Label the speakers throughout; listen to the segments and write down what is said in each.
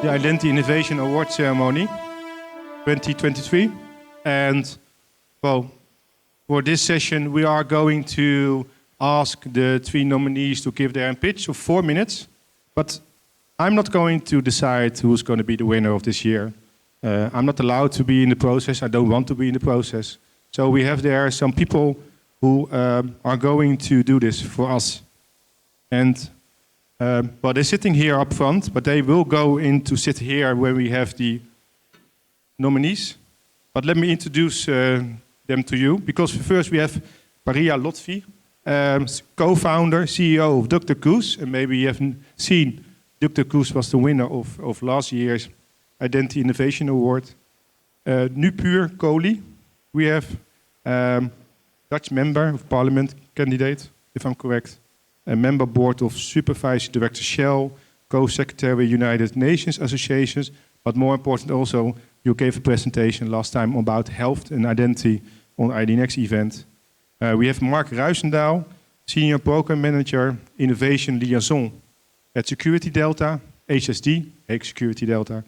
Speaker 1: the Identity Innovation Award Ceremony 2023. And, well, for this session, we are going to ask the 3 nominees to give their pitch of 4 minutes. But I'm not going to decide who's going to be the winner of this year. I'm not allowed to be in the process. I don't want to be in the process. So we have there some people who are going to do this for us. And well, they're sitting here up front, but they will go in to sit here where we have the nominees. But let me introduce them to you, because first we have Maria Lotfi, co-founder, CEO of Dr. Goose, and maybe you have seen Dr. Goose was the winner of last year's Identity Innovation Award. Nupur Kohli, we have Dutch member of parliament candidate, if I'm correct, a member board of supervisory director Shell, co-secretary United Nations Associations, but more important also, you gave a presentation last time about health and identity on IDnext event. We have Mark Ruisendaal, senior program manager, innovation liaison at Security Delta, HSD, Hague Security Delta.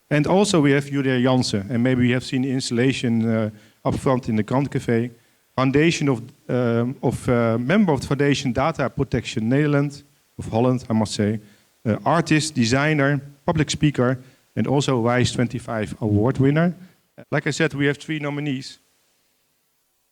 Speaker 1: And also we have Julia Jansen, and maybe you have seen the installation up front in the Grand Café. Foundation of member of the Foundation Data Protection Nederland, of Holland, I must say. Artist, designer, public speaker, and also WISE 25 award winner. Like I said, we have 3 nominees.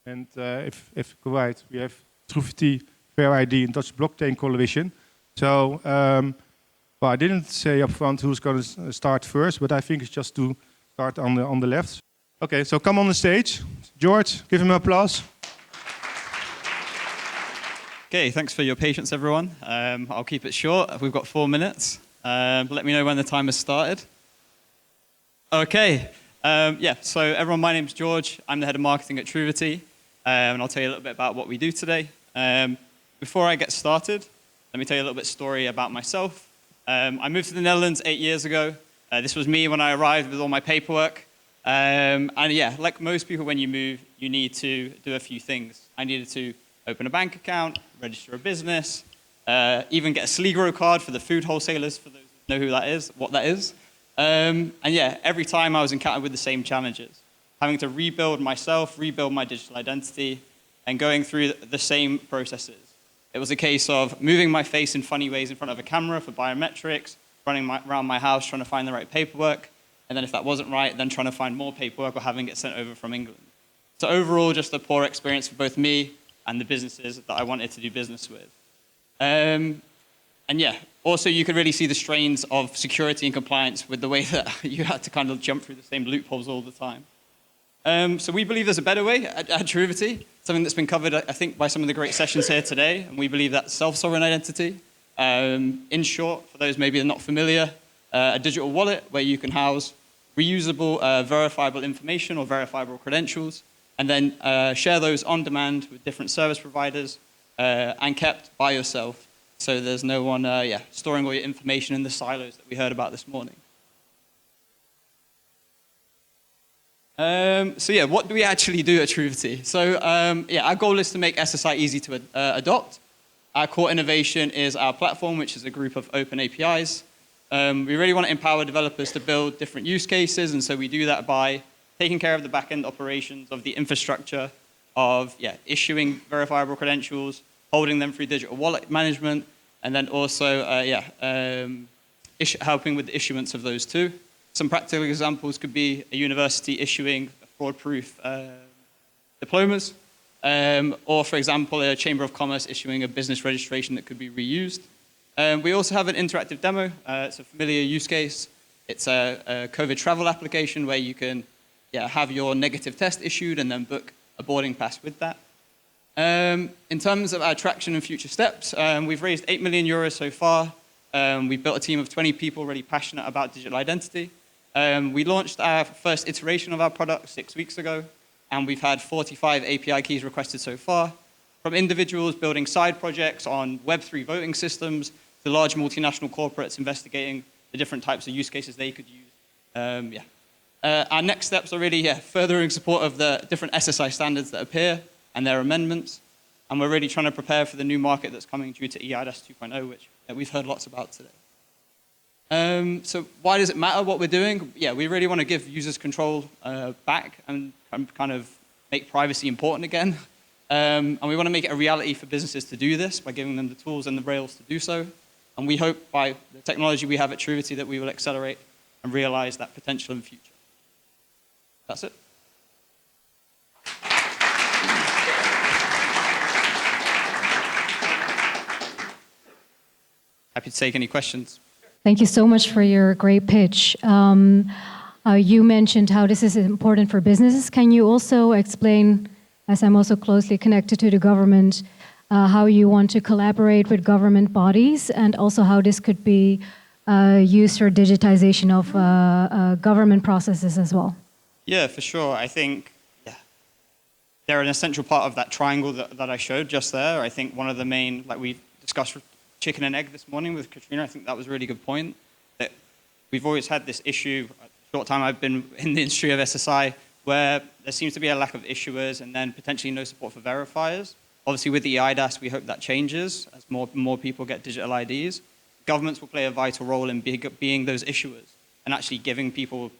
Speaker 1: And if correct, we have Trufti, Fair ID, and Dutch Blockchain Coalition. So, well, I didn't say up front who's going to start first, but I think it's just to start on the left. Okay, so come on the stage. George, give him an applause.
Speaker 2: Okay, thanks for your patience, everyone. I'll keep it short. We've got 4 minutes. Let me know when the time has started. Okay, yeah, so everyone, my name's George. I'm the head of marketing at Truvity, and I'll tell you a little bit about what we do today. Before I get started, let me tell you a little bit story about myself. I moved to the Netherlands 8 years ago. This was me when I arrived with all my paperwork. And yeah, like most people, when you move, you need to do a few things. I needed to open a bank account, register a business, even get a Sligro card for the food wholesalers, for those who know who that is, what that is. And yeah, every time I was encountered with the same challenges, having to rebuild myself, rebuild my digital identity, and going through the same processes. It was a case of moving my face in funny ways in front of a camera for biometrics, running around my house trying to find the right paperwork, and then if that wasn't right, then trying to find more paperwork or having it sent over from England. So overall, just a poor experience for both me and the businesses that I wanted to do business with. And yeah, also you could really see the strains of security and compliance with the way that you had to kind of jump through the same loopholes all the time. So we believe there's a better way at Truvity, something that's been covered, I think, by some of the great sessions here today, and we believe that's self-sovereign identity. In short, for those maybe not familiar, a digital wallet where you can house reusable, verifiable information or verifiable credentials, and then share those on demand with different service providers and kept by yourself. So there's no one storing all your information in the silos that we heard about this morning. So yeah, what do we actually do at Truvity? So yeah, our goal is to make SSI easy to adopt. Our core innovation is our platform, which is a group of open APIs. We really want to empower developers to build different use cases, and so we do that by taking care of the back-end operations of the infrastructure of issuing verifiable credentials, holding them through digital wallet management, and then also helping with the issuance of those too. Some practical examples could be a university issuing fraud-proof diplomas, or for example, a chamber of commerce issuing a business registration that could be reused. We also have an interactive demo. It's a familiar use case. It's a COVID travel application where you can have your negative test issued and then book a boarding pass with that. In terms of our traction and future steps, we've raised 8 million euros so far. We've built a team of 20 people really passionate about digital identity. We launched our first iteration of our product 6 weeks ago, and we've had 45 API keys requested so far, from individuals building side projects on Web3 voting systems to large multinational corporates investigating the different types of use cases they could use. Our next steps are really furthering support of the different SSI standards that appear and their amendments. And we're really trying to prepare for the new market that's coming due to EIDAS 2.0, which we've heard lots about today. So why does it matter what we're doing? Yeah, we really want to give users control back and kind of make privacy important again. And we want to make it a reality for businesses to do this by giving them the tools and the rails to do so. And we hope by the technology we have at Truvity that we will accelerate and realize that potential in the future. That's it. Happy to take any questions.
Speaker 3: Thank you so much for your great pitch. You mentioned how this is important for businesses. Can you also explain, as I'm also closely connected to the government, how you want to collaborate with government bodies and also how this could be used for digitization of government processes as well?
Speaker 2: Yeah, for sure. I think they're an essential part of that triangle that I showed just there. I think one of the main, like we discussed chicken and egg this morning with Katrina, I think that was a really good point, that we've always had this issue, a short time I've been in the industry of SSI, where there seems to be a lack of issuers and then potentially no support for verifiers. Obviously with the IDaaS, we hope that changes as more people get digital IDs. Governments will play a vital role in being those issuers and actually giving people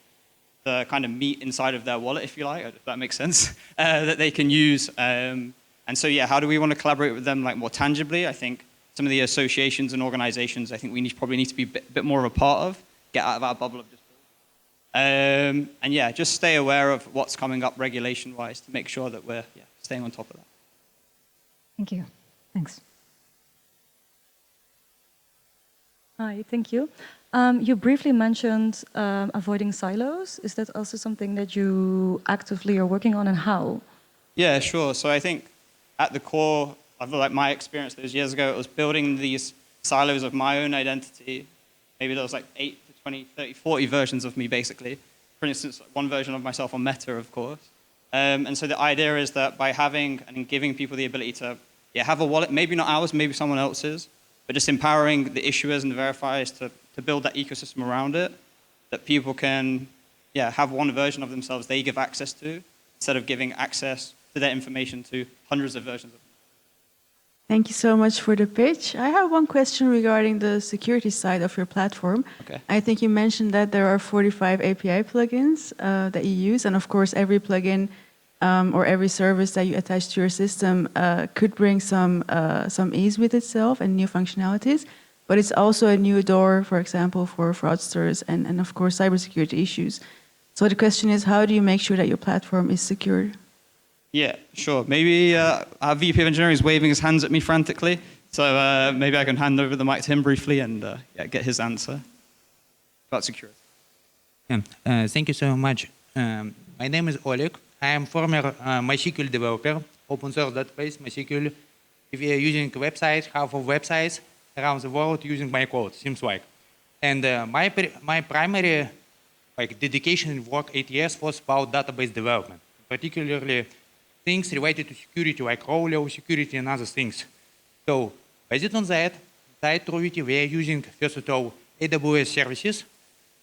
Speaker 2: the kind of meat inside of their wallet, if you like, if that makes sense, that they can use. And so, yeah, how do we want to collaborate with them like more tangibly? I think some of the associations and organizations, I think we probably need to be a bit more of a part of, get out of our bubble of just and yeah, just stay aware of what's coming up regulation-wise to make sure that we're staying on top of that.
Speaker 3: Thank you. Thanks.
Speaker 4: Hi, thank you. You briefly mentioned avoiding silos. Is that also something that you actively are working on, and how?
Speaker 2: Yeah, sure. So I think at the core of like my experience those years ago, it was building these silos of my own identity. Maybe there was like 8 to 20, 30, 40 versions of me, basically. For instance, one version of myself on Meta, of course. And so the idea is that by having and giving people the ability to have a wallet, maybe not ours, maybe someone else's, but just empowering the issuers and the verifiers to build that ecosystem around it, that people can have one version of themselves they give access to, instead of giving access to their information to hundreds of versions of them.
Speaker 5: Thank you so much for the pitch. I have one question regarding the security side of your platform.
Speaker 2: Okay.
Speaker 5: I think you mentioned that there are 45 API plugins that you use, and of course every plugin or every service that you attach to your system could bring some ease with itself and new functionalities, but it's also a new door, for example, for fraudsters and of course cybersecurity issues. So the question is, how do you make sure that your platform is secure?
Speaker 2: Yeah, sure. Maybe our VP of Engineering is waving his hands at me frantically, so maybe I can hand over the mic to him briefly and get his answer about security.
Speaker 6: Thank you so much. My name is Oleg. I am former MySQL developer, open source database, MySQL. If you are using a website, half of websites around the world using my code, seems like. And my primary dedication in work 8 years was about database development, particularly things related to security, like row-level security and other things. So based on that, inside Truvity, we are using, first of all, AWS services,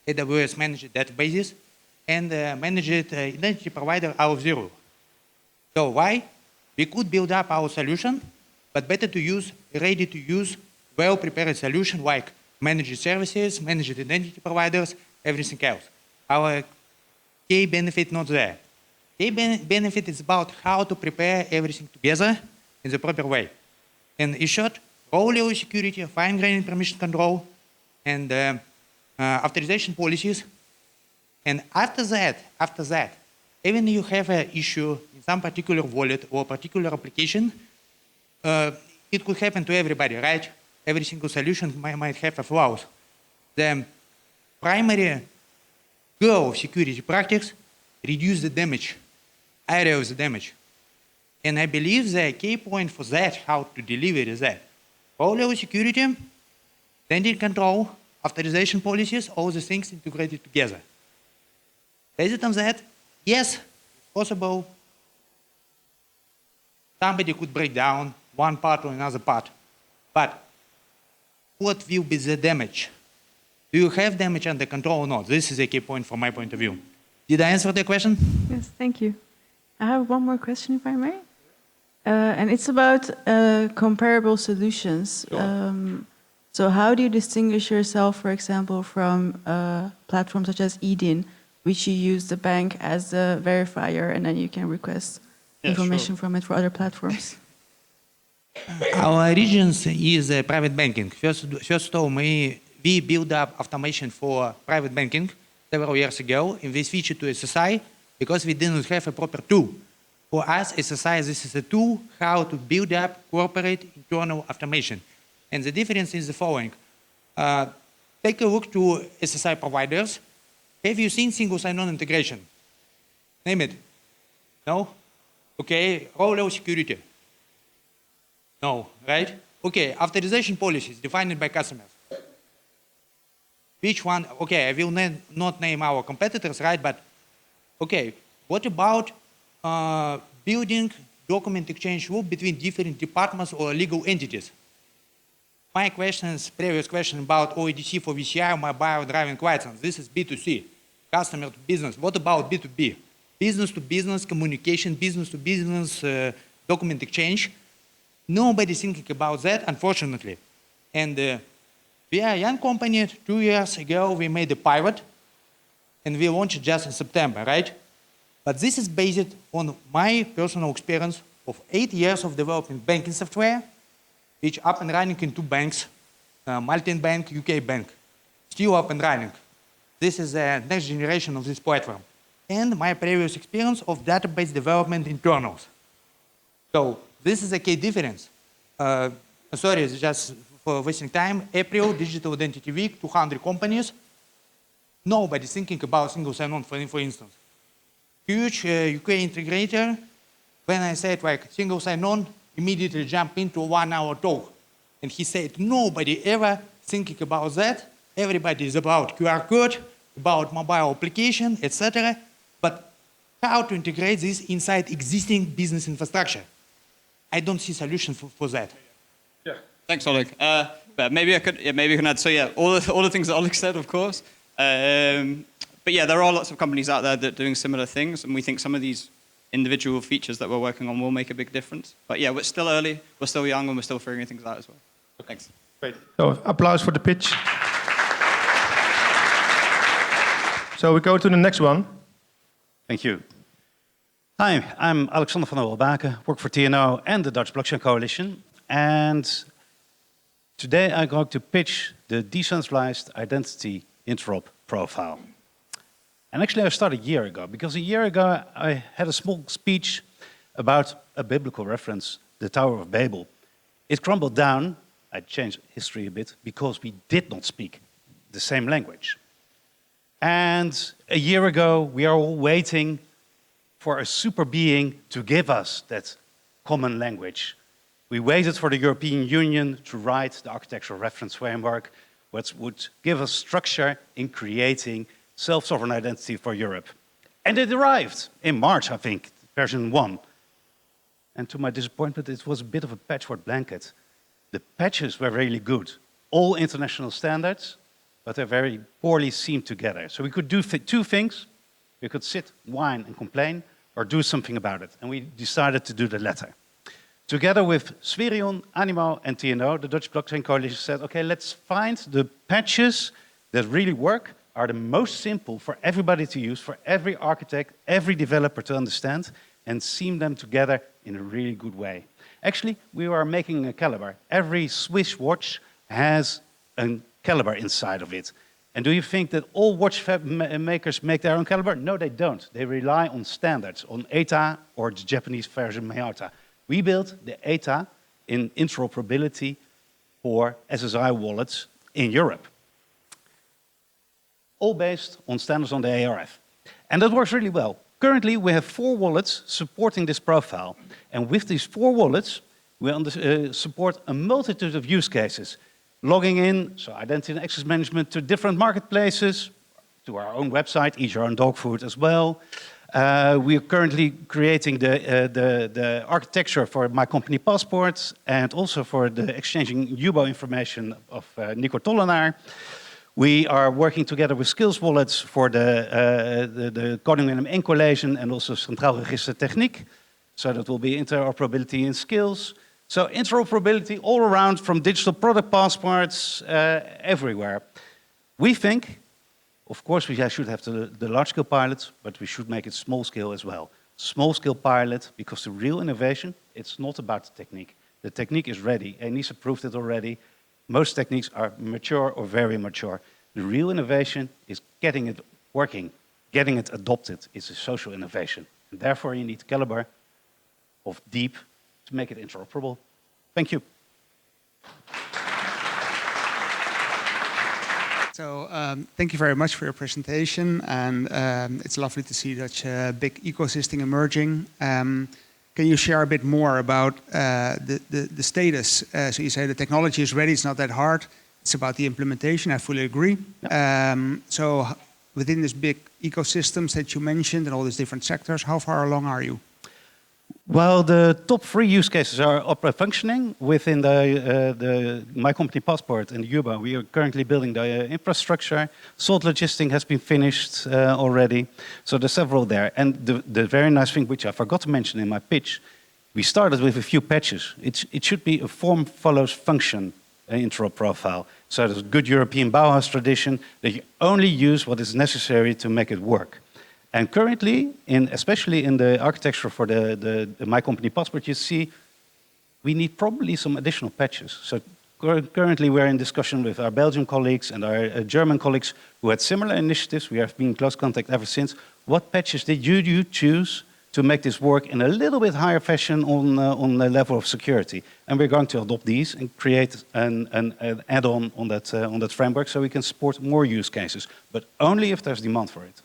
Speaker 6: AWS managed databases, and managed identity provider Auth0. So why? We could build up our solution, but better to use ready-to-use, well-prepared solution like managed services, managed identity providers, everything else. Our key benefit not there. Key benefit is about how to prepare everything together in the proper way. And in short, row-level security, fine-grained permission control, and authorization policies. And after that, even if you have an issue in some particular wallet or particular application, it could happen to everybody, right? Every single solution might have a flaws. The primary goal of security practice, reduce the damage, area of the damage. And I believe the key point for that, how to deliver is that row-level security, identity control, authorization policies, all the things integrated together. Based on that, yes, it's possible somebody could break down one part or another part. But what will be the damage? Do you have damage under control or not? This is a key point from my point of view. Did I answer the question?
Speaker 5: Yes, thank you. I have one more question, if I may. And it's about comparable solutions.
Speaker 2: Sure.
Speaker 5: So how do you distinguish yourself, for example, from platforms such as IDIN, which you use the bank as the verifier, and then you can request information from it for other platforms?
Speaker 6: Our origins is private banking. First of all, we built up automation for private banking several years ago, and we switched to SSI because we didn't have a proper tool. For us, SSI, this is a tool how to build up corporate internal automation. And the difference is the following. Take a look to SSI providers. Have you seen single sign-on integration? Name it. No? Okay, row-level security. No, right? Okay, authorization policies defined by customers. Which one? Okay, I will not name our competitors, right? But okay, what about building document exchange loop between different departments or legal entities? My previous question about OEDC for VCI, mobile driving license. This is B2C, customer to business. What about B2B? Business to business communication, business to business document exchange. Nobody's thinking about that, unfortunately. And we are a young company. 2 years ago, we made a pivot, and we launched just in September, right? But this is based on my personal experience of 8 years of developing banking software, which up and running in 2 banks, Maltan Bank, UK Bank, still up and running. This is the next generation of this platform. And my previous experience of database development internals. So this is a key difference. Sorry, just for wasting time. April, Digital Identity Week, 200 companies. Nobody's thinking about single sign-on, for instance. Huge UK integrator, when I said like single sign-on, immediately jump into a 1-hour talk. And he said, nobody ever thinking about that. Everybody is about QR code, about mobile application, etc. But how to integrate this inside existing business infrastructure? I don't see solution for that.
Speaker 2: Yeah. Thanks, Oleg. But maybe I can add. So yeah, all the things that Oleg said, of course. But yeah, there are lots of companies out there that are doing similar things, and we think some of these individual features that we're working on will make a big difference. But yeah, we're still early, we're still young, and we're still figuring things out as well. Thanks.
Speaker 1: Great. So applause for the pitch. So we go to the next one.
Speaker 7: Thank you. Hi, I'm Alexander van der Welbaken, work for TNO and the Dutch Blockchain Coalition. And today I'm going to pitch the Decentralized Identity Interop Profile. And actually I started a year ago, because a year ago I had a small speech about a biblical reference, the Tower of Babel. It crumbled down, I changed history a bit, because we did not speak the same language. And a year ago we are all waiting for a super being to give us that common language. We waited for the European Union to write the architectural reference framework, which would give us structure in creating self-sovereign identity for Europe. And it arrived in March, I think, version 1. And to my disappointment, it was a bit of a patchwork blanket. The patches were really good, all international standards, but they're very poorly seamed together. So we could do 2 things. We could sit, whine, and complain, or do something about it. And we decided to do the latter. Together with Sverion, Animo, and TNO, the Dutch Blockchain Coalition said, okay, let's find the patches that really work, are the most simple for everybody to use, for every architect, every developer to understand, and seam them together in a really good way. Actually, we are making a caliber. Every Swiss watch has a caliber inside of it. And do you think that all watch makers make their own caliber? No, they don't. They rely on standards, on ETA or the Japanese version Mayata. We built the ETA in interoperability for SSI wallets in Europe. All based on standards on the ARF. And that works really well. Currently, we have 4 wallets supporting this profile. And with these 4 wallets, we support a multitude of use cases. Logging in, so identity and access management, to different marketplaces, to our own website, eat your own dog food as well. We are currently creating the architecture for my company passports and also for the exchanging UBO information of Nico Tollenaar. We are working together with Skills Wallets for the Koning Willem I collation and also Centraal Register Techniek. So that will be interoperability in skills. So interoperability all around, from digital product passports, everywhere. We think, of course, we should have the large-scale pilots, but we should make it small-scale as well. Small-scale pilot, because the real innovation, it's not about the technique. The technique is ready. Anissa proved it already. Most techniques are mature or very mature. The real innovation is getting it working, getting it adopted. It's a social innovation. And therefore, you need caliber of deep to make it interoperable. Thank you.
Speaker 8: So thank you very much for your presentation, and it's lovely to see such a big ecosystem emerging. Can you share a bit more about the status? So you say the technology is ready, it's not that hard. It's about the implementation, I fully agree. So within this big ecosystems that you mentioned and all these different sectors, how far along are you?
Speaker 7: Well, the top 3 use cases are functioning within the My Company Passport and Yuba. We are currently building the infrastructure. Salt logistic has been finished already. So there's several there. And the very nice thing, which I forgot to mention in my pitch, we started with a few patches. It should be a form follows function interop profile. So there's a good European Bauhaus tradition that you only use what is necessary to make it work. And currently, especially in the architecture for the My Company Passport, you see we need probably some additional patches. So currently we're in discussion with our Belgian colleagues and our German colleagues who had similar initiatives. We have been in close contact ever since. What patches did you choose to make this work in a little bit higher fashion on the level of security? And we're going to adopt these and create an add-on on that framework so we can support more use cases, but only if there's demand for it.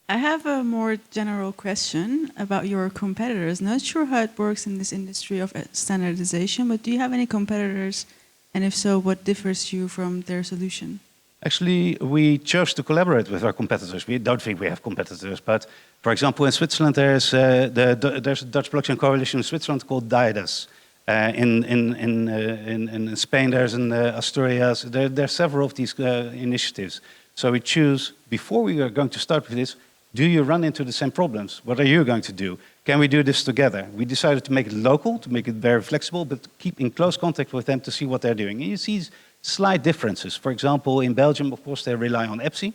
Speaker 5: I have a more general question about your competitors. Not sure how it works in this industry of standardization, but do you have any competitors? And if so, what differs you from their solution?
Speaker 7: Actually, we chose to collaborate with our competitors. We don't think we have competitors, but for example, in Switzerland, there's a Dutch blockchain coalition in Switzerland called DIDAS. In Spain, there's in Asturias. There are several of these initiatives. So we choose, before we are going to start with this, do you run into the same problems? What are you going to do? Can we do this together? We decided to make it local, to make it very flexible, but keep in close contact with them to see what they're doing. And you see slight differences. For example, in Belgium, of course, they rely on EPSI,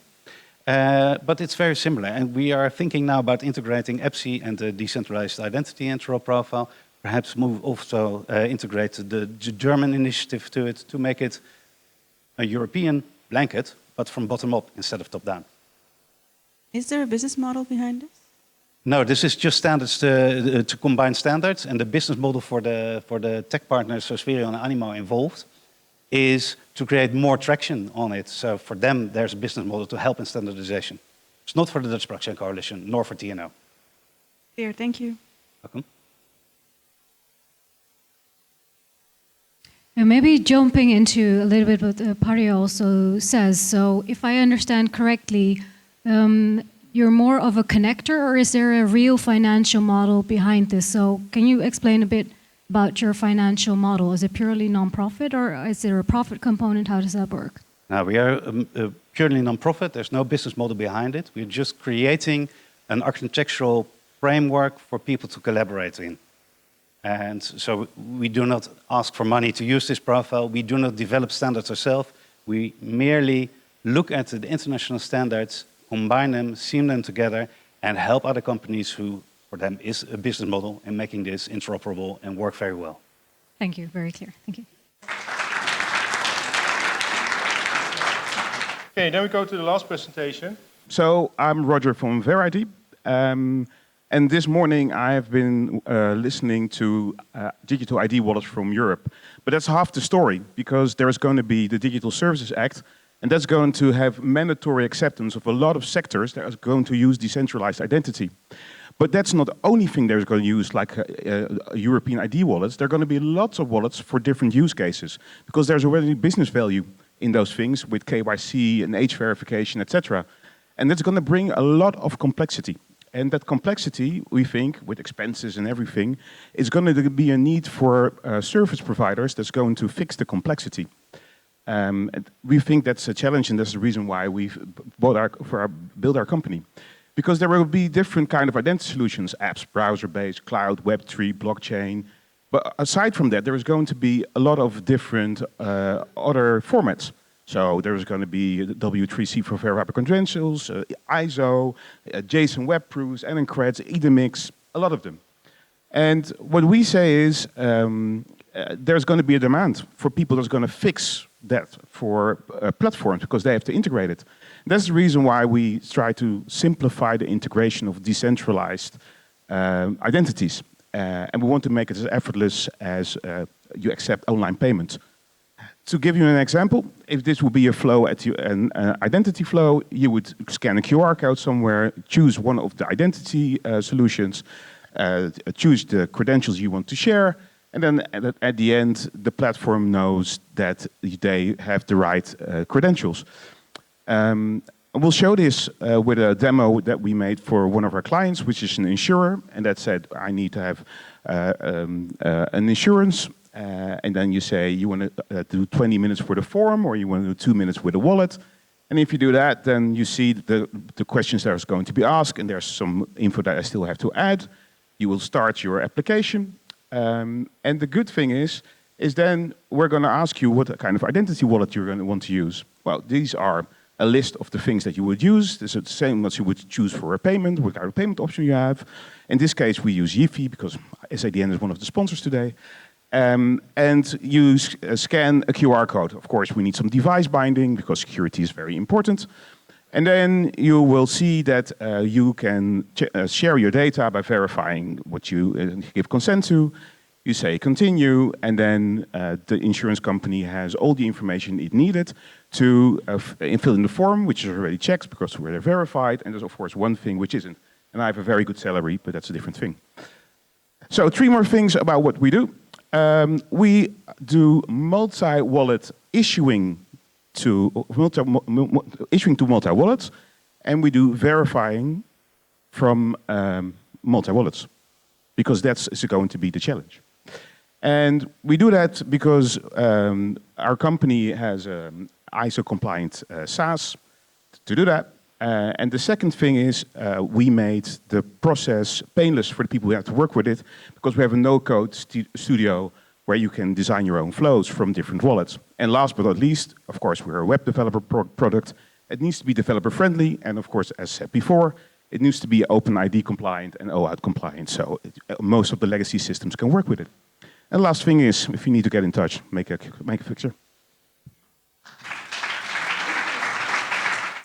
Speaker 7: but it's very similar. And we are thinking now about integrating EPSI and the Decentralized Identity Interop Profile, perhaps also integrate the German initiative to it to make it a European blanket, but from bottom up instead of top down.
Speaker 5: Is there a business model behind this?
Speaker 7: No, this is just standards to combine standards, and the business model for the tech partners, so Spherion and Animo involved, is to create more traction on it. So for them, there's a business model to help in standardization. It's not for the Dutch Blockchain Coalition, nor for TNO.
Speaker 5: Clear, thank you.
Speaker 7: Welcome.
Speaker 3: And maybe jumping into a little bit what Pari also says. So if I understand correctly, you're more of a connector, or is there a real financial model behind this? So can you explain a bit about your financial model? Is it purely non-profit, or is there a profit component? How does that work?
Speaker 7: Now, we are purely non-profit. There's no business model behind it. We're just creating an architectural framework for people to collaborate in. And so we do not ask for money to use this profile. We do not develop standards ourselves. We merely look at the international standards, combine them, seam them together, and help other companies who, for them, is a business model in making this interoperable and work very well.
Speaker 3: Thank you. Very clear. Thank you.
Speaker 1: Okay, then we go to the last presentation. So I'm Roger from VerID. And this morning I have been listening to digital ID wallets from Europe. But that's half the story, because there is going to be the Digital Services Act, and that's going to have mandatory acceptance of a lot of sectors that are going to use decentralized identity. But that's not the only thing they're going to use, like European ID wallets. There are going to be lots of wallets for different use cases, because there's already business value in those things with KYC and age verification, etc. And that's going to bring a lot of complexity. And that complexity, we think, with expenses and everything, is going to be a need for service providers that's going to fix the complexity. And we think that's a challenge, and that's the reason why we've built our company. Because there will be different kind of identity solutions, apps, browser-based, cloud, Web3, blockchain.
Speaker 9: But aside from that, there is going to be a lot of different other formats. So there's going to be W3C for verifiable credentials, ISO, JSON web proofs, NNCreds, IDnext, a lot of them. And what we say is there's going to be a demand for people that's going to fix that for platforms because they have to integrate it. That's the reason why we try to simplify the integration of decentralized identities. And we want to make it as effortless as you accept online payments. To give you an example, if this would be a flow, an identity flow, you would scan a QR code somewhere, choose one of the identity solutions, choose the credentials you want to share, and then at the end, the platform knows that they have the right credentials. We'll show this with a demo that we made for one of our clients, which is an insurer, and that said, I need to have an insurance, and then you say you want to do 20 minutes for the form, or you want to do 2 minutes with a wallet. And if you do that, then you see the questions that are going to be asked, and there's some info that I still have to add. You will start your application. And the good thing is then we're going to ask you what kind of identity wallet you're going to want to use. Well, these are a list of the things that you would use. This is the same as you would choose for a payment, what kind of payment option you have. In this case, we use Yiffy because SIDN is one of the sponsors today. And you scan a QR code. Of course, we need some device binding because security is very important. And then you will see that you can share your data by verifying what you give consent to. You say continue, and then the insurance company has all the information it needed to fill in the form, which is already checked because we're verified. And there's, of course, one thing which isn't. And I have a very good salary, but that's a different thing. So 3 more things about what we do. We do multi-wallet issuing to multi-wallets, and we do verifying from multi-wallets, because that's going to be the challenge. And we do that because our company has ISO-compliant SaaS to do that. And the second thing is we made the process painless for the people who have to work with it, because we have a no-code studio where you can design your own flows from different wallets. And last but not least, of course, we're a web developer product. It needs to be developer-friendly, and of course, as said before, it needs to be OpenID compliant and OAuth compliant, so most of the legacy systems can work with it. And the last thing is, if you need to get in touch, make a fixture.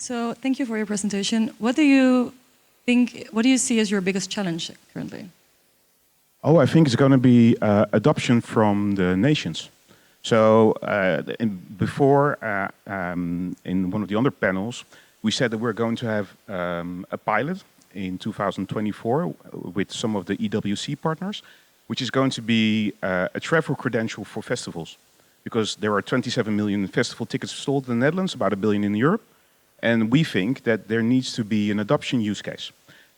Speaker 4: So thank you for your presentation. What do you see as your biggest challenge currently?
Speaker 9: Oh, I think it's going to be adoption from the nations. So before, in one of the other panels, we said that we're going to have a pilot in 2024 with some of the EWC partners, which is going to be a travel credential for festivals. Because there are 27 million festival tickets sold in the Netherlands, about 1 billion in Europe. And we think that there needs to be an adoption use case.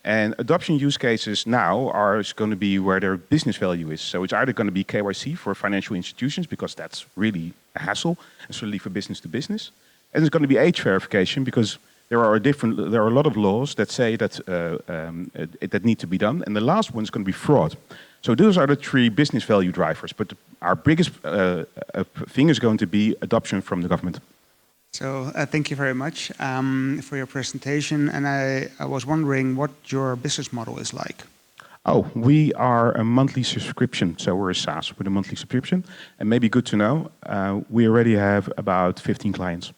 Speaker 9: And adoption use cases now are going to be where their business value is. So it's either going to be KYC for financial institutions, because that's really a hassle, especially for business to business. And it's going to be age verification, because there are a lot of laws that say that that need to be done. And the last one is going to be fraud. So those are the 3 business value drivers. But our biggest thing is going to be adoption from the government.
Speaker 8: So thank you very much for your presentation. And I was wondering what your business model is like.
Speaker 9: Oh, we are a monthly subscription. So we're a SaaS with a monthly subscription. And maybe good to know, we already have about 15 clients.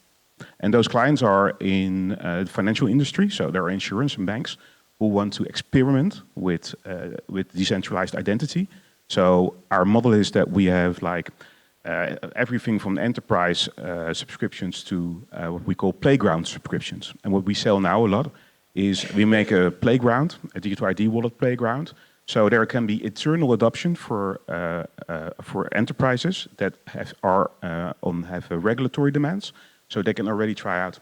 Speaker 9: And those clients are in the financial industry. So there are insurance and banks who want to experiment with decentralized identity. So our model is that we have like everything from enterprise subscriptions to what we call playground subscriptions. And what we sell now a lot is we make a playground, a digital ID wallet playground. So there can be eternal adoption for enterprises that have regulatory demands, so they can already try out.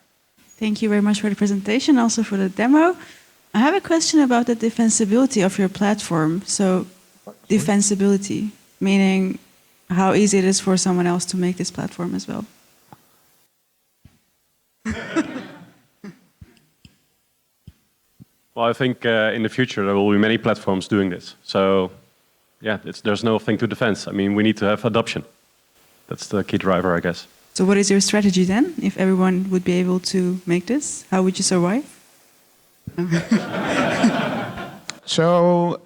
Speaker 5: Thank you very much for the presentation, also for the demo. I have a question about the defensibility of your platform. So defensibility, meaning how easy it is for someone else to make this platform as well.
Speaker 10: Well, I think in the future there will be many platforms doing this. So yeah, there's nothing to defend. I mean, we need to have adoption. That's the key driver, I guess.
Speaker 5: So what is your strategy then? If everyone would be able to make this, how would you survive?
Speaker 9: So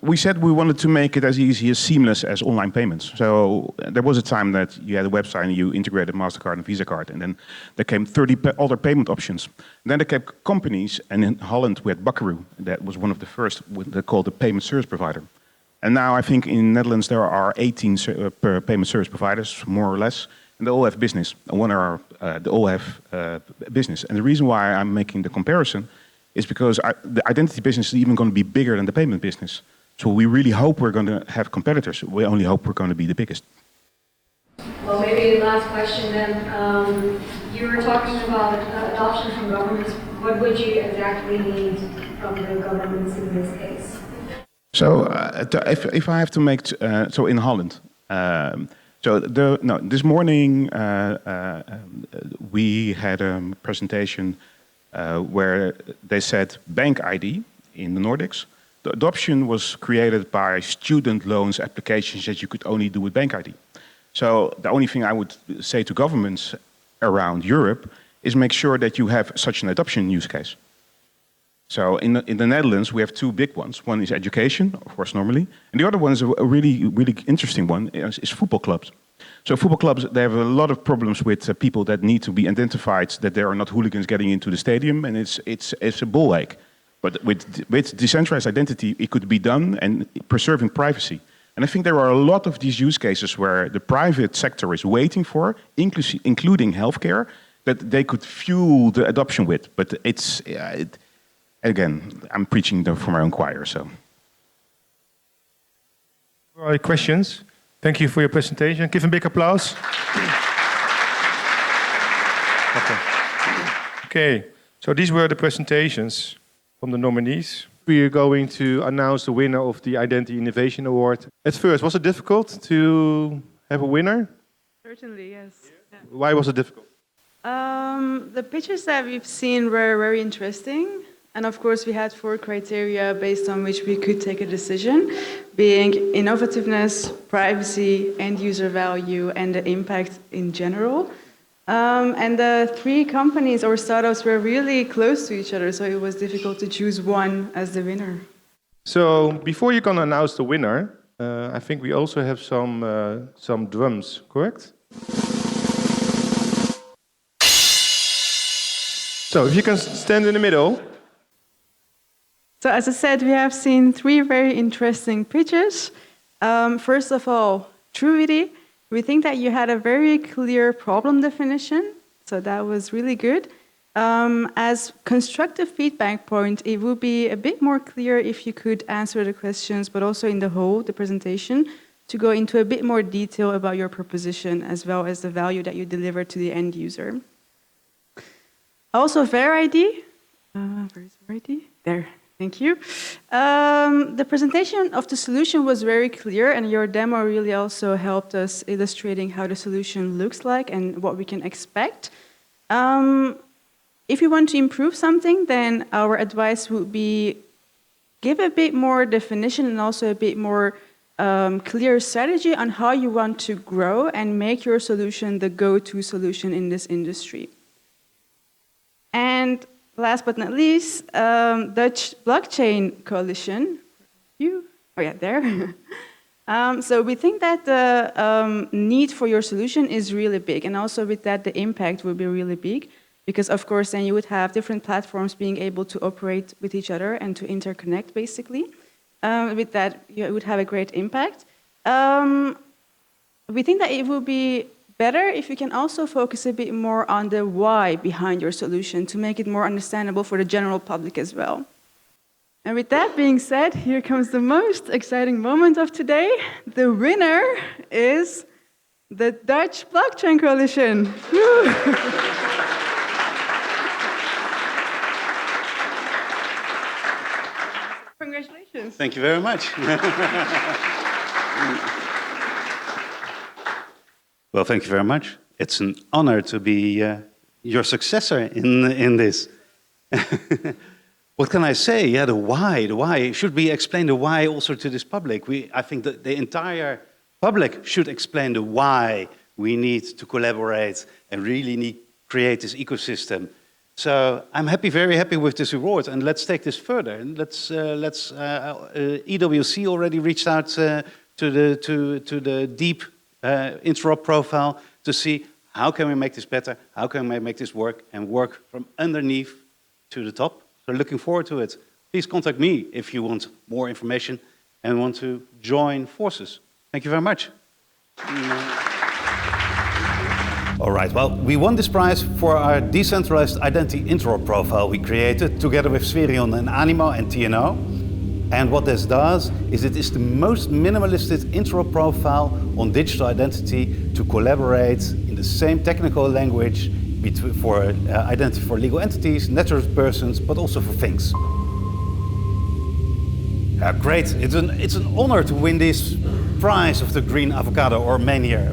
Speaker 9: we said we wanted to make it as easy, as seamless as online payments. So there was a time that you had a website and you integrated MasterCard and Visa card, and then there came 30 other payment options. Then there came companies, and in Holland we had Buckaroo. That was one of the first, they called the payment service provider. And now I think in the Netherlands there are 18 payment service providers, more or less, and they all have business. They all have business. And the reason why I'm making the comparison is because the identity business is even going to be bigger than the payment business. So we really hope we're going to have competitors. We only hope we're going to be the biggest.
Speaker 3: Well, maybe last question then. You were talking about adoption from governments. What would you exactly need from the governments in this case?
Speaker 9: So if I have to make, so in Holland, this morning we had a presentation where they said bank ID in the Nordics. The adoption was created by student loans applications that you could only do with bank ID. So the only thing I would say to governments around Europe is make sure that you have such an adoption use case. So in the Netherlands, we have two big ones. One is education, of course, normally. And the other one is a really, really interesting one, is football clubs. So football clubs, they have a lot of problems with people that need to be identified, that there are not hooligans getting into the stadium, and it's a ball ache. But with decentralized identity, it could be done, and preserving privacy. And I think there are a lot of these use cases where the private sector is waiting for, including healthcare, that they could fuel the adoption with. But it's, again, I'm preaching for my own choir, so.
Speaker 1: All right, questions? Thank you for your presentation. Give a big applause. Okay, so these were the presentations from the nominees. We are going to announce the winner of the Identity Innovation Award. At first, was it difficult to have a winner?
Speaker 5: Certainly, yes. Yeah.
Speaker 1: Why was it difficult?
Speaker 5: The pitches that we've seen were very interesting. And of course, we had 4 criteria based on which we could take a decision, being innovativeness, privacy, end-user value, and the impact in general. And the 3 companies or startups were really close to each other, so it was difficult to choose one as the winner.
Speaker 1: So before you're going to announce the winner, I think we also have some drums, correct? So if you can stand in the middle.
Speaker 5: So as I said, we have seen 3 very interesting pitches. First of all, Truvity. We think that you had a very clear problem definition, so that was really good. As constructive feedback point, it would be a bit more clear if you could answer the questions, but also in the presentation, to go into a bit more detail about your proposition as well as the value that you deliver to the end user. Also, VerID. Where is VerID? There. Thank you. The presentation of the solution was very clear, and your demo really also helped us illustrating how the solution looks like and what we can expect. If you want to improve something, then our advice would be give a bit more definition and also a bit more clear strategy on how you want to grow and make your solution the go-to solution in this industry. And last but not least, Dutch Blockchain Coalition. So we think that the need for your solution is really big, and also with that, the impact will be really big, because of course then you would have different platforms being able to operate with each other and to interconnect, basically. With that, you would have a great impact. We think that it will be better if you can also focus a bit more on the why behind your solution to make it more understandable for the general public as well. And with that being said, here comes the most exciting moment of today. The winner is the Dutch Blockchain Coalition. Congratulations.
Speaker 7: Thank you very much. Well, thank you very much. It's an honor to be your successor in this. What can I say? Yeah, the why. The why. Should we explain the why also to this public? I think that the entire public should explain the why we need to collaborate and really need create this ecosystem. So I'm happy, very happy with this award, and let's take this further. And EWC already reached out to the deep interop profile to see how can we make this better, how can we make this work, and work from underneath to the top. So looking forward to it. Please contact me if you want more information and want to join forces. Thank you very much. All right, well, we won this prize for our Decentralized Identity Interop Profile we created together with Sverion and Animo and TNO. And what this does is it is the most minimalistic interop profile on digital identity to collaborate in the same technical language for identity for legal entities, natural persons, but also for things. Great, it's an honor to win this prize of the Green Avocado or Mania